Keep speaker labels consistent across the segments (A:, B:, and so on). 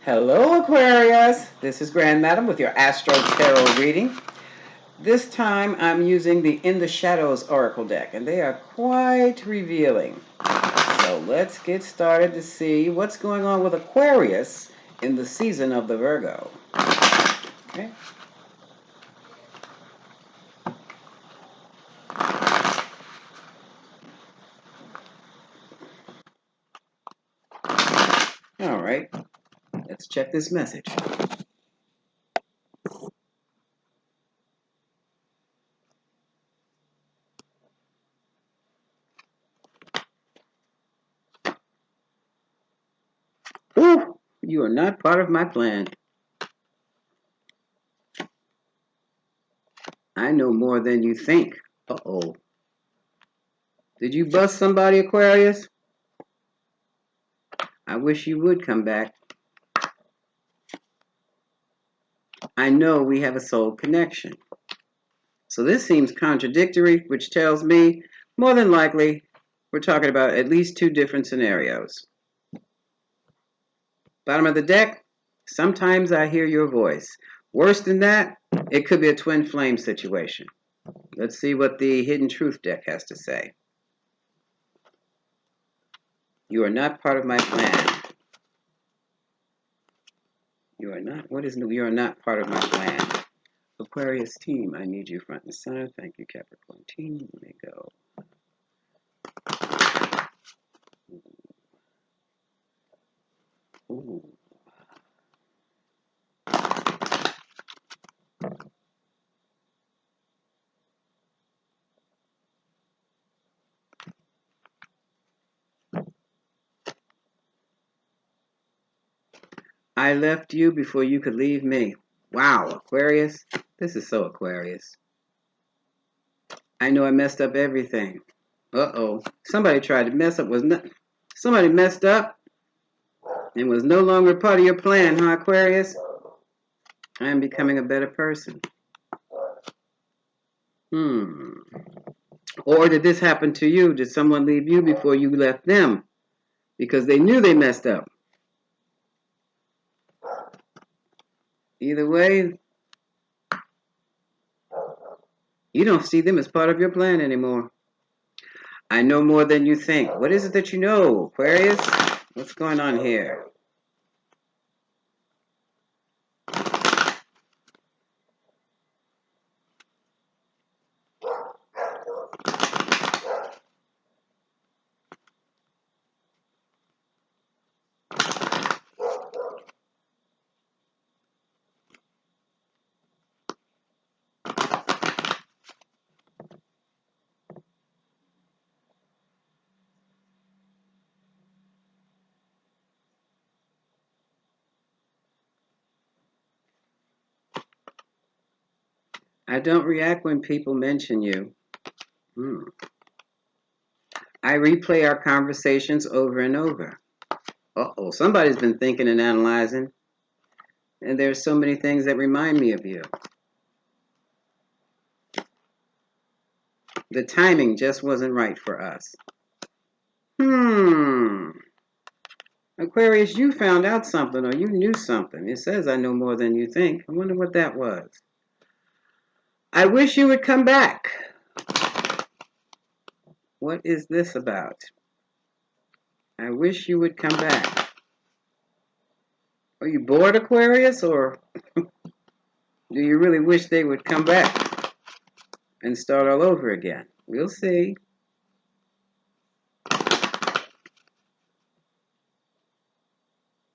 A: Hello, Aquarius. This is Grand Madam with your Astro Tarot reading. This time I'm using the In the Shadows Oracle deck, and they are quite revealing. So let's get started to see what's going on with Aquarius in the season of the Virgo. Okay. All right. Let's check this message. Ooh, you are not part of my plan. I know more than you think. Uh-oh. Did you bust somebody, Aquarius? I wish you would come back. I know we have a soul connection. So this seems contradictory, which tells me, more than likely, we're talking about at least two different scenarios. Bottom of the deck, sometimes I hear your voice. Worse than that, it could be a twin flame situation. Let's see what the Hidden Truth deck has to say. You are not part of my plan. You are not, what is new? You are not part of my plan. Aquarius team, I need you front and center. Thank you, Capricorn team. Let me go. Ooh. I left you before you could leave me. Wow, Aquarius. This is so Aquarius. I know I messed up everything. Uh-oh. Somebody tried to mess up. Somebody messed up and was no longer part of your plan, huh, Aquarius? I am becoming a better person. Or did this happen to you? Did someone leave you before you left them? Because they knew they messed up. Either way, you don't see them as part of your plan anymore. I know more than you think. What is it that you know, Aquarius? What's going on here? I don't react when people mention you. I replay our conversations over and over. Uh-oh, somebody's been thinking and analyzing. And there's so many things that remind me of you. The timing just wasn't right for us. Aquarius, you found out something or you knew something. It says I know more than you think. I wonder what that was. I wish you would come back. What is this about? I wish you would come back. Are you bored, Aquarius, or do you really wish they would come back and start all over again? We'll see.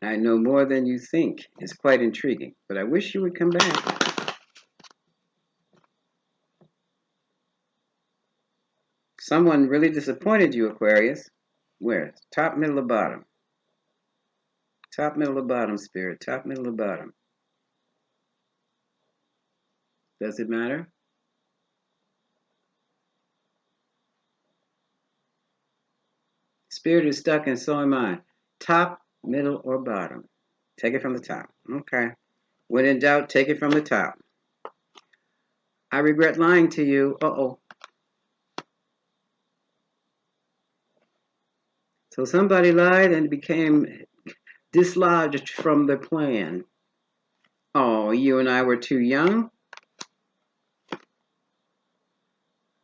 A: I know more than you think. It's quite intriguing, but I wish you would come back. Someone really disappointed you, Aquarius. Where? Top, middle, or bottom? Top, middle, or bottom, Spirit? Top, middle, or bottom? Does it matter? Spirit is stuck and so am I. Top, middle, or bottom? Take it from the top. Okay. When in doubt, take it from the top. I regret lying to you. Uh-oh. So somebody lied and became dislodged from the plan. Oh, you and I were too young?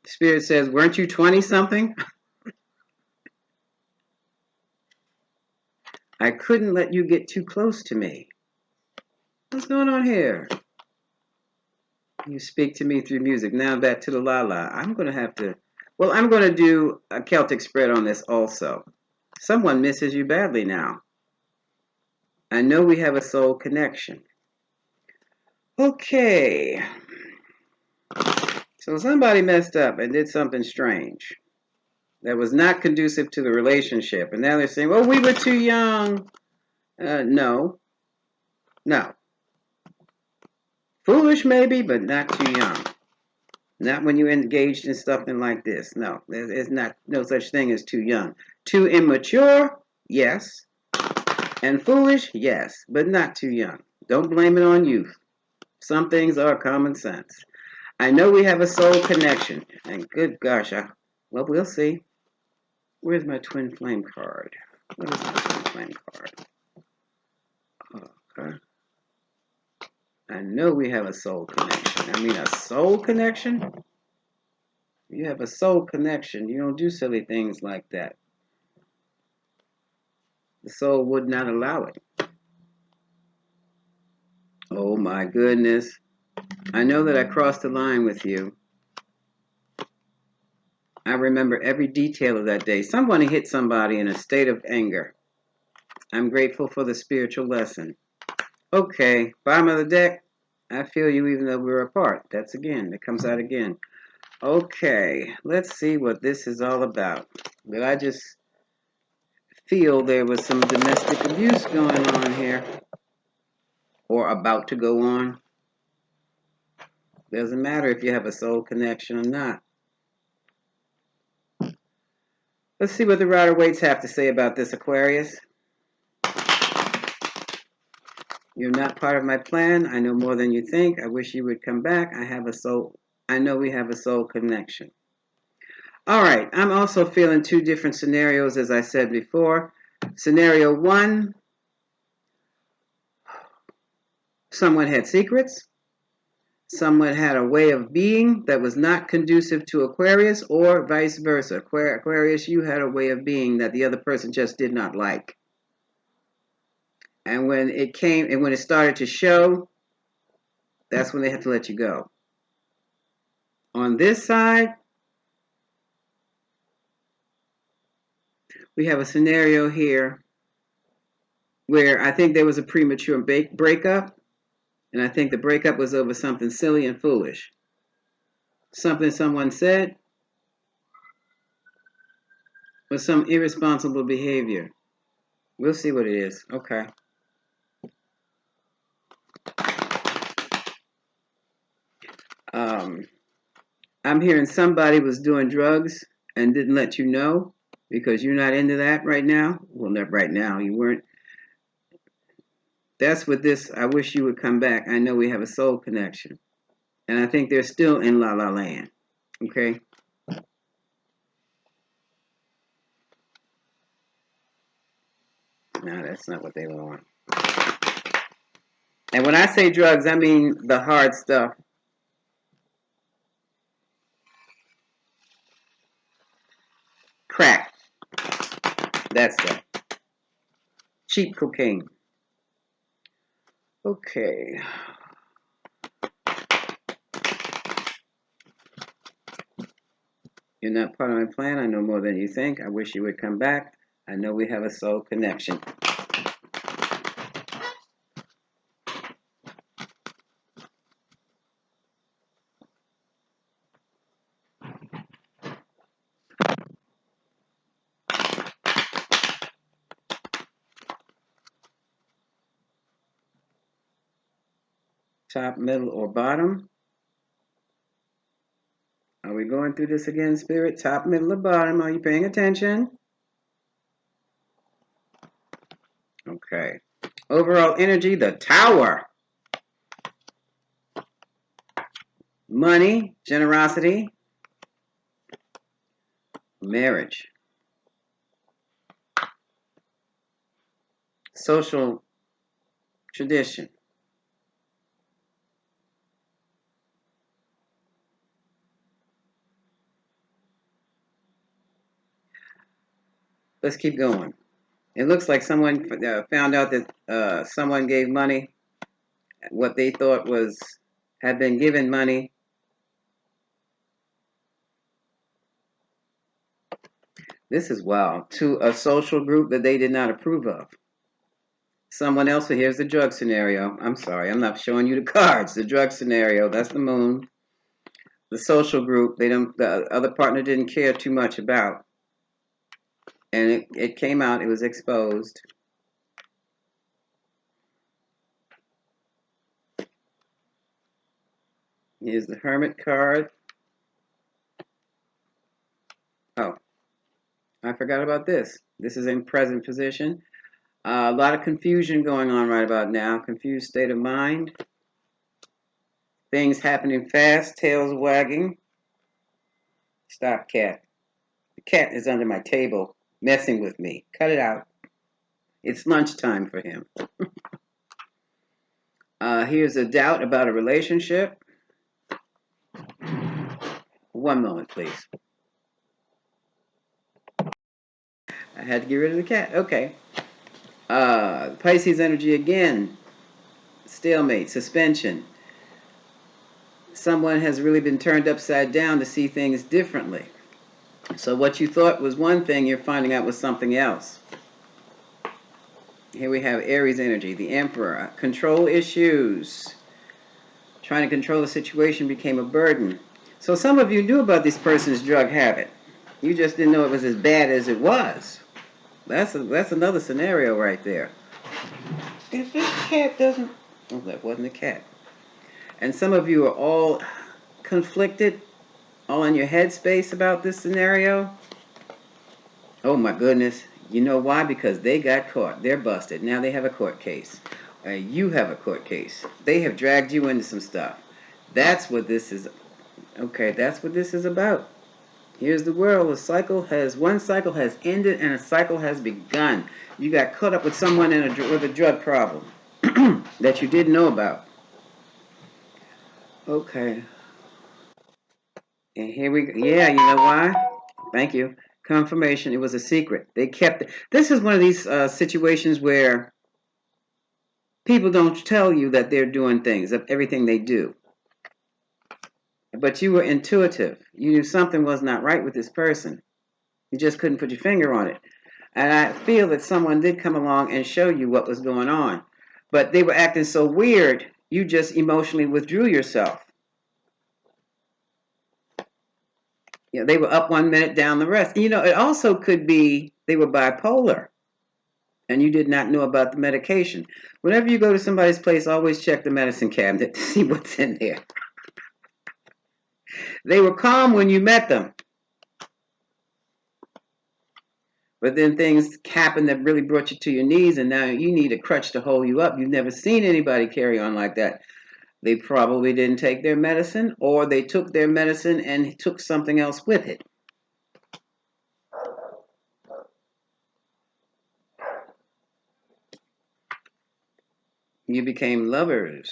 A: Spirit says, weren't you 20-something? I couldn't let you get too close to me. What's going on here? You speak to me through music. Now back to the la-la. I'm going to do a Celtic spread on this also. Someone misses you badly now. I know we have a soul connection. Okay. So somebody messed up and did something strange that was not conducive to the relationship. And now they're saying, well, we were too young. No. Foolish maybe, but not too young. Not when you're engaged in something like this. No, there's not no such thing as too young. Too immature, yes. And foolish, yes, but not too young. Don't blame it on youth. Some things are common sense. I know we have a soul connection. And good gosh, well, we'll see. Where's my twin flame card? What is my twin flame card? Okay. I know we have a soul connection. I mean, a soul connection? You have a soul connection. You don't do silly things like that. The soul would not allow it. Oh my goodness. I know that I crossed the line with you. I remember every detail of that day. Someone hit somebody in a state of anger. I'm grateful for the spiritual lesson. Okay, bottom of the deck. I feel you even though we're apart. It comes out again. Okay, let's see what this is all about. But I just feel there was some domestic abuse going on here. Or about to go on. Doesn't matter if you have a soul connection or not. Let's see what the Rider-Waite's have to say about this, Aquarius. You're not part of my plan. I know more than you think. I wish you would come back. I know we have a soul connection. All right. I'm also feeling two different scenarios, as I said before. Scenario one, someone had secrets. Someone had a way of being that was not conducive to Aquarius, or vice versa. Aquarius, you had a way of being that the other person just did not like. And when it started to show, that's when they had to let you go. On this side, we have a scenario here where I think there was a premature breakup, and I think the breakup was over something silly and foolish. Something someone said or some irresponsible behavior. We'll see what it is. Okay. I'm hearing somebody was doing drugs and didn't let you know because you're not into that right now. Well, not right now. You weren't. That's what this, I wish you would come back. I know we have a soul connection. And I think they're still in La La Land. Okay? No, that's not what they want. And when I say drugs, I mean the hard stuff. Crack. That's the cheap cocaine. Okay. You're not part of my plan. I know more than you think. I wish you would come back. I know we have a soul connection. Top, middle, or bottom? Are we going through this again, Spirit? Top, middle, or bottom? Are you paying attention? Okay. Overall energy, the Tower. Money, generosity, marriage. social tradition. Let's keep going. It looks like someone found out that someone gave money, what they thought had been given money. This is wild. To a social group that they did not approve of. Someone else, here's the drug scenario. I'm sorry, I'm not showing you the cards. The drug scenario, that's the moon. The social group, the other partner didn't care too much about. And it came out, it was exposed. Here's the Hermit card. Oh, I forgot about this. This is in present position. A lot of confusion going on right about now. Confused state of mind. Things happening fast, tails wagging. Stop, cat. The cat is under my table messing with me. Cut it out. It's lunchtime for him. Here's a doubt about a relationship. One moment, please. I had to get rid of the cat. Okay. Pisces energy again. Stalemate, suspension. Someone has really been turned upside down to see things differently. So what you thought was one thing, you're finding out was something else. Here we have Aries energy, the Emperor. Control issues. Trying to control the situation became a burden. So some of you knew about this person's drug habit. You just didn't know it was as bad as it was. That's another scenario right there. If this cat doesn't... Oh, that wasn't a cat. And some of you are all conflicted, all in your headspace about this scenario. Oh my goodness. You know why? Because they got caught. They're busted. Now they have a court case. You have a court case. They have dragged you into some stuff. That's what this is. Okay, that's what this is about. Here's the world. One cycle has ended and a cycle has begun. You got caught up with someone with a drug problem that you didn't know about. Okay. And here we go. Yeah, you know why? Thank you. Confirmation. It was a secret. They kept it. This is one of these situations where people don't tell you that they're doing things, of everything they do. But you were intuitive. You knew something was not right with this person. You just couldn't put your finger on it. And I feel that someone did come along and show you what was going on. But they were acting so weird, you just emotionally withdrew yourself. You know, they were up 1 minute, down the rest. You know, it also could be they were bipolar and you did not know about the medication. Whenever you go to somebody's place, always check the medicine cabinet to see what's in there. They were calm when you met them. But then things happened that really brought you to your knees, and now you need a crutch to hold you up. You've never seen anybody carry on like that. They probably didn't take their medicine, or they took their medicine and took something else with it. You became lovers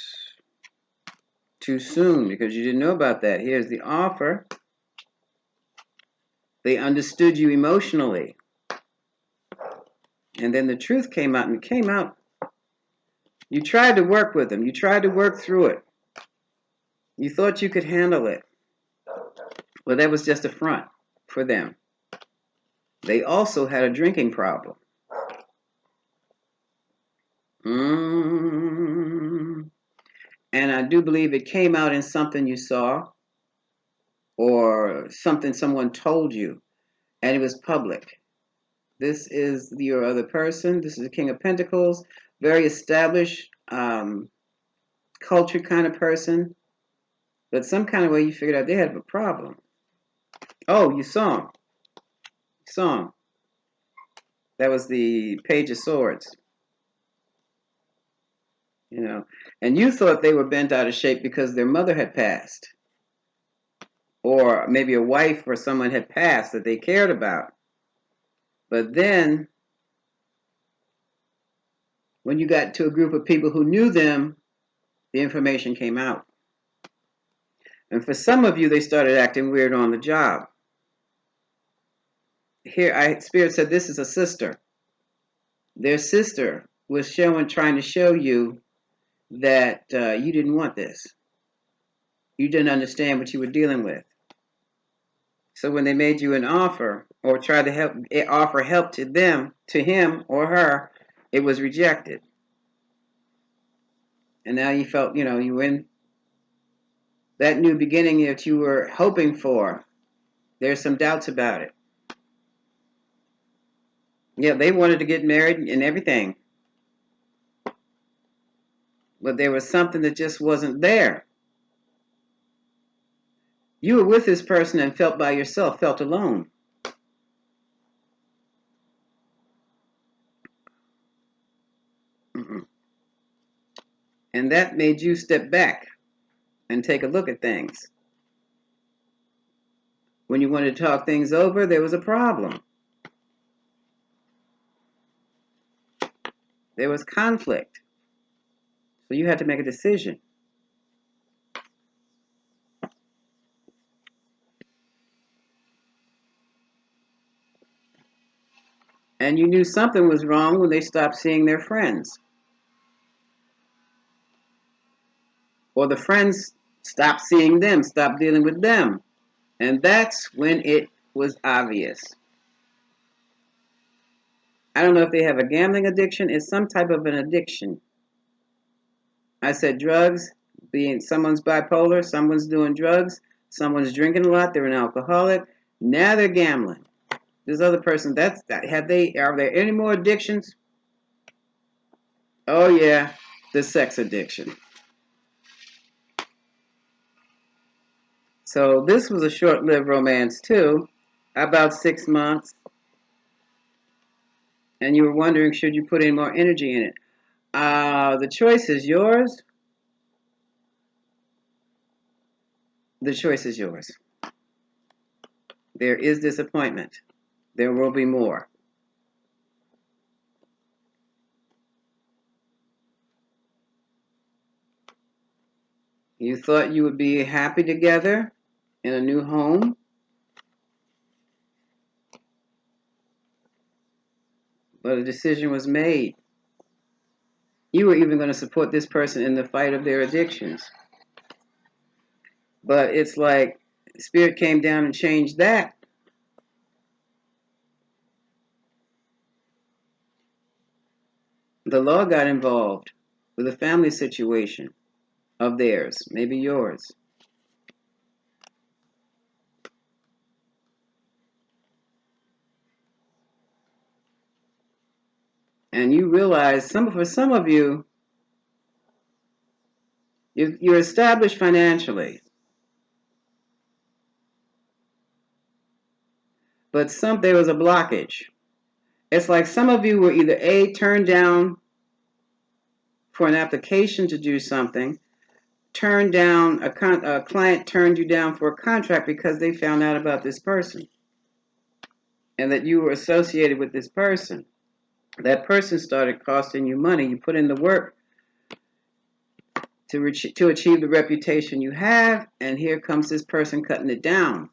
A: too soon because you didn't know about that. Here's the offer. They understood you emotionally. And then the truth came out, and it came out. You tried to work with them. You tried to work through it. You thought you could handle it. Well, that was just a front for them. They also had a drinking problem. And I do believe it came out in something you saw or something someone told you, and it was public. This is your other person. This is the King of Pentacles, very established, culture kind of person. But some kind of way you figured out they had a problem. Oh, you saw him. You saw him. That was the Page of Swords. You know, and you thought they were bent out of shape because their mother had passed. Or maybe a wife or someone had passed that they cared about. But then When you got to a group of people who knew them, the information came out. And for some of you, they started acting weird on the job. Here, Spirit said, this is a sister. Their sister was trying to show you that you didn't want this. You didn't understand what you were dealing with. So when they made you an offer or tried to offer help to them, to him or her, it was rejected. And now you felt, you were in that new beginning that you were hoping for. There's some doubts about it. Yeah, they wanted to get married and everything. But there was something that just wasn't there. You were with this person and felt by yourself, felt alone. And that made you step back and take a look at things. When you wanted to talk things over, there was a problem. There was conflict. So you had to make a decision. And you knew something was wrong when they stopped seeing their friends. Or the friends stopped seeing them, stopped dealing with them. And that's when it was obvious. I don't know if they have a gambling addiction. It's some type of an addiction. I said drugs, being someone's bipolar, someone's doing drugs, someone's drinking a lot, they're an alcoholic. Now they're gambling. This other person, are there any more addictions? Oh yeah, the sex addiction. So this was a short-lived romance too, about 6 months. And you were wondering, should you put any more energy in it? The choice is yours. The choice is yours. There is disappointment. There will be more. You thought you would be happy together in a new home. But a decision was made. You were even going to support this person in the fight of their addictions. But it's like Spirit came down and changed that. The law got involved with a family situation of theirs, maybe yours. And you realize, for some of you, you're established financially. But there was a blockage. It's like some of you were either turned down for an application to do something, turned down, a client turned you down for a contract because they found out about this person and that you were associated with this person. That person started costing you money. You put in the work to achieve the reputation you have, and here comes this person cutting it down.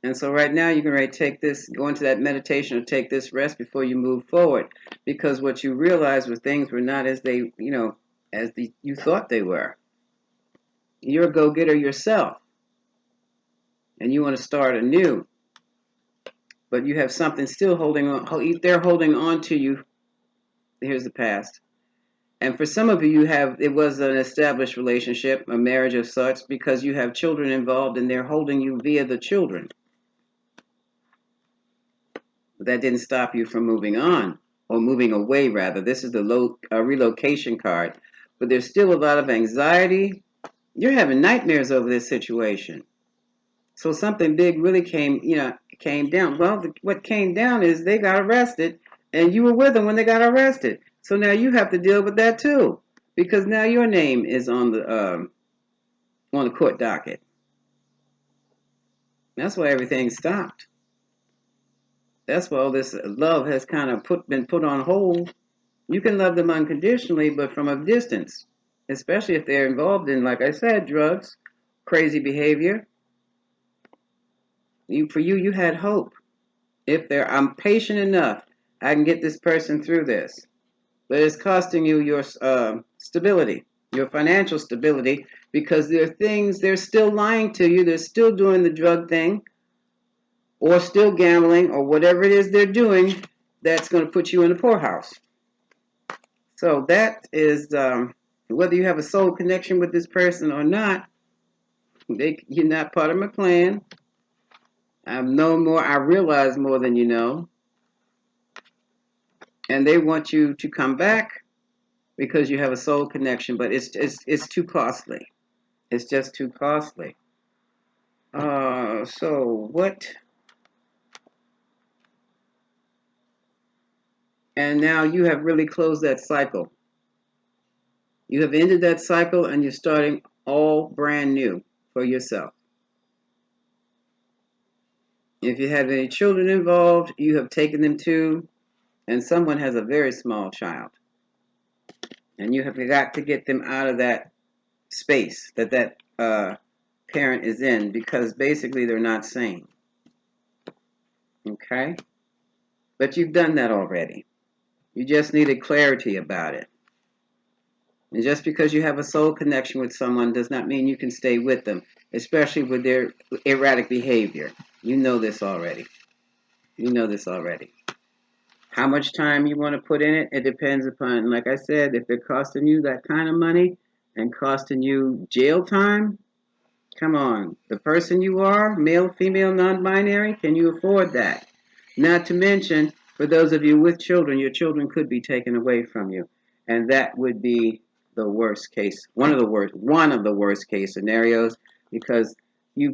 A: And so right now you're going to go into that meditation or take this rest before you move forward, because what you realized was things were not as you thought they were. You're a go-getter yourself, and you want to start anew, but you have something still holding on. They're holding on to you. Here's the past. And for some of you, it was an established relationship, a marriage of sorts, because you have children involved, and they're holding you via the children. But that didn't stop you from moving on, or moving away, rather. This is the relocation card. But there's still a lot of anxiety. You're having nightmares over this situation. So something big really came down. Well, what came down is they got arrested, and you were with them when they got arrested. So now you have to deal with that too, because now your name is on the court docket. That's why everything stopped. That's why all this love has kind of been put on hold. You can love them unconditionally, but from a distance, especially if they're involved in, like I said, drugs, crazy behavior. You had hope. If I'm patient enough, I can get this person through this. But it's costing you your stability, your financial stability, because there are things they're still lying to you. They're still doing the drug thing, or still gambling, or whatever it is they're doing. That's going to put you in the poorhouse. So that is whether you have a soul connection with this person or not. You're not part of my plan. I've known more. I realize more than you know, and they want you to come back because you have a soul connection. But it's too costly. It's just too costly. So what? And now you have really closed that cycle. You have ended that cycle, and you're starting all brand new for yourself. If you have any children involved, you have taken them to, and someone has a very small child, and you have got to get them out of that space that parent is in, because basically they're not sane. Okay? But you've done that already. You just needed clarity about it. And just because you have a soul connection with someone does not mean you can stay with them, especially with their erratic behavior. You know this already. You know this already. How much time you want to put in it, it depends upon, like I said, if they're costing you that kind of money and costing you jail time, come on. The person you are, male, female, non-binary, can you afford that? Not to mention, for those of you with children, your children could be taken away from you. And that would be the worst case, one of the worst case scenarios, because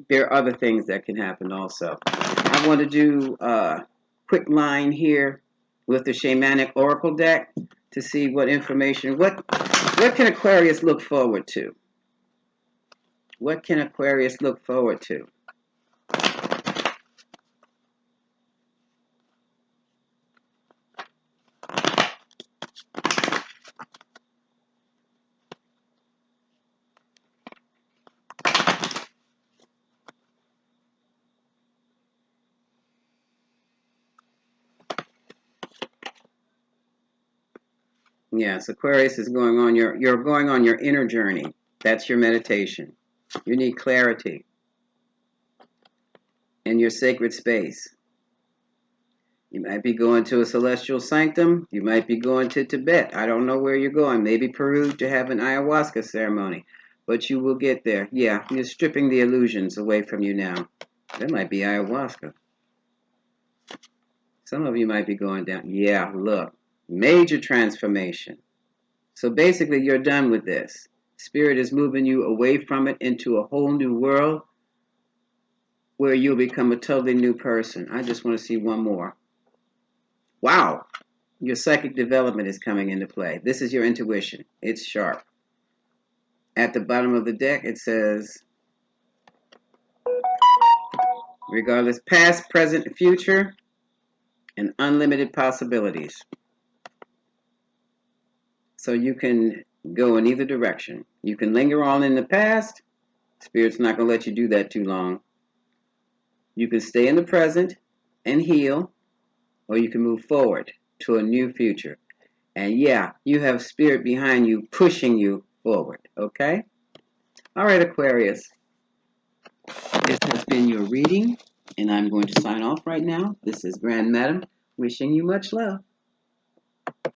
A: there are other things that can happen also. I want to do a quick line here with the shamanic oracle deck to see what information, what can Aquarius look forward to? What can Aquarius look forward to? Yes, Aquarius is going on you're going on your inner journey. That's your meditation. You need clarity in your sacred space. You might be going to a celestial sanctum. You might be going to Tibet. I don't know where you're going. Maybe Peru to have an ayahuasca ceremony. But you will get there. Yeah, you're stripping the illusions away from you now. That might be ayahuasca. Some of you might be going down. Yeah, look. Major transformation. So basically, you're done with this. Spirit is moving you away from it into a whole new world where you'll become a totally new person. I just want to see one more. Wow. Your psychic development is coming into play. This is your intuition. It's sharp. At the bottom of the deck, it says, regardless, past, present, future, and unlimited possibilities. So you can go in either direction. You can linger on in the past. Spirit's not going to let you do that too long. You can stay in the present and heal, or you can move forward to a new future. And yeah, you have spirit behind you pushing you forward, okay? All right, Aquarius. This has been your reading, and I'm going to sign off right now. This is Grand Madam wishing you much love.